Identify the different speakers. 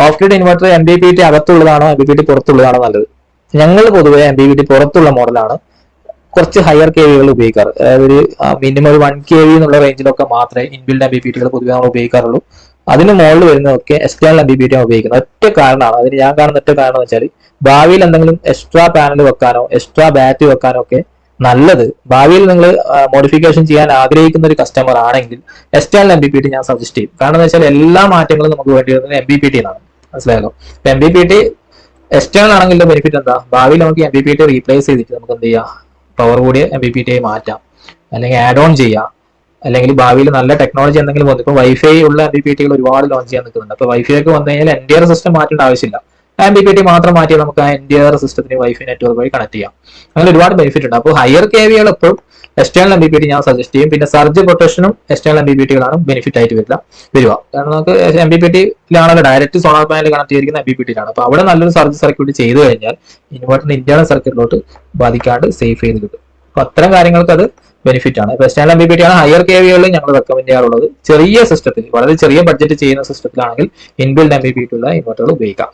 Speaker 1: Off grid inverter MPPT അകത്തുള്ളതാണോ MPPT പുറത്തുള്ളതാണോ നല്ലത്? ഞങ്ങൾ പൊതുവെ MPPT പുറത്തുള്ള മോഡലാണ് കുറച്ച് ഹയർ KVകൾ ഉപയോഗിക്കാറ്. അതായത് ഒരു മിനിമം ഒരു 1 kV എന്നുള്ള റേഞ്ചിലൊക്കെ മാത്രമേ ഇൻബിൽഡ് MPPTകൾ പൊതുവെ നമ്മൾ ഉപയോഗിക്കാറുള്ളൂ. അതിന് മുകളിൽ വരുന്നതൊക്കെ എക്സ്റ്റേണൽ MPPT ആണ് ഉപയോഗിക്കുന്നത്. ഒറ്റ കാരണമാണ് അതിന് ഞാൻ കാണുന്ന ഒറ്റ കാരണം എന്ന് വെച്ചാൽ ഭാവിയിൽ എന്തെങ്കിലും എക്സ്ട്രാ പാനൽ വെക്കാനോ എക്സ്ട്രാ ബാറ്ററി വെക്കാനോ ഒക്കെ നല്ലത്, ഭാവിയിൽ നിങ്ങൾ മോഡിഫിക്കേഷൻ ചെയ്യാൻ ആഗ്രഹിക്കുന്ന ഒരു കസ്റ്റമർ ആണെങ്കിൽ എക്സ്റ്റേണൽ MPPT ഞാൻ സജസ്റ്റ് ചെയ്യും. കാരണം എന്ന് വെച്ചാൽ എല്ലാ മാറ്റങ്ങളും നമുക്ക് വേണ്ടി വരുന്നത് MPPT എന്നാണ്. മനസ്സിലായല്ലോ? MPPT എക്സ്റ്റേണൽ ആണെങ്കിൽ ബെനിഫിറ്റ് എന്താ? ഭാവിയിൽ നമുക്ക് MPPT റീപ്ലേസ് ചെയ്തിട്ട് നമുക്ക് എന്ത് ചെയ്യാം, പവർ കൂടിയ MPPT മാറ്റാം, അല്ലെങ്കിൽ ആഡ് ഓൺ ചെയ്യാം, അല്ലെങ്കിൽ ഭാവിയിൽ നല്ല ടെക്നോളജി എന്തെങ്കിലും വന്നു. ഇപ്പോൾ വൈഫൈ ഉള്ള MPPTകൾ ഒരുപാട് ലോഞ്ച് ചെയ്യാൻ നിൽക്കുന്നുണ്ട്. അപ്പോൾ വൈഫൈ ഒക്കെ വന്നു കഴിഞ്ഞാൽ എൻഡിയർ സിസ്റ്റം മാറ്റേണ്ട ആവശ്യമില്ല. MPPT മാത്രം മാറ്റി നമുക്ക് ആ എൻഡിയർ സിസ്റ്റത്തിന് വൈഫൈ നെറ്റ്വർക്ക് വഴി കണക്ട് ചെയ്യാം. അങ്ങനെ ഒരുപാട് ബെനിഫിറ്റ് ഉണ്ട്. അപ്പോൾ ഹയർ KVകൾ എപ്പോഴും എക്സ്റ്റേണൽ MPPT ഞാൻ സജസ്റ്റ് ചെയ്യും. പിന്നെ സർജ് പ്രൊട്ടക്ഷനും എക്സ്റ്റേണൽ MPPTകളാണ് ബെനിഫിറ്റ് ആയിട്ട് വരിക. കാരണം നമുക്ക് MPPTയിലാണല്ലോ ഡയറക്റ്റ് സോളാർ പാനൽ കണക്ട് ചെയ്തിരിക്കുന്ന MPPTയിലാണ്. അപ്പോൾ അവിടെ നല്ലൊരു സർജ് സർക്യൂട്ട് ചെയ്തു കഴിഞ്ഞാൽ ഇൻവെർട്ടറിന്റെ ഇന്റേണൽ സർക്യൂട്ടിലോട്ട് ബാധിക്കാണ്ട് സേഫ് ചെയ്ത് കിട്ടും. അപ്പൊ അത്തരം കാര്യങ്ങൾക്ക് അത് ബെനിഫിറ്റ് ആണ്. ഇപ്പൊ എക്സ്റ്റേണൽ MPPT ആണ് ഹയർ KVകളിൽ ഞങ്ങൾ റെക്കമെൻഡ് ചെയ്യാറുള്ളത്. ചെറിയ സിസ്റ്റത്തിൽ, വളരെ ചെറിയ ബഡ്ജറ്റ് ചെയ്യുന്ന സിസ്റ്റത്തിലാണെങ്കിൽ ഇൻബിൽഡ് MPPT ഉള്ള ഇൻവെർട്ടറുകൾ ഉപയോഗിക്കാം.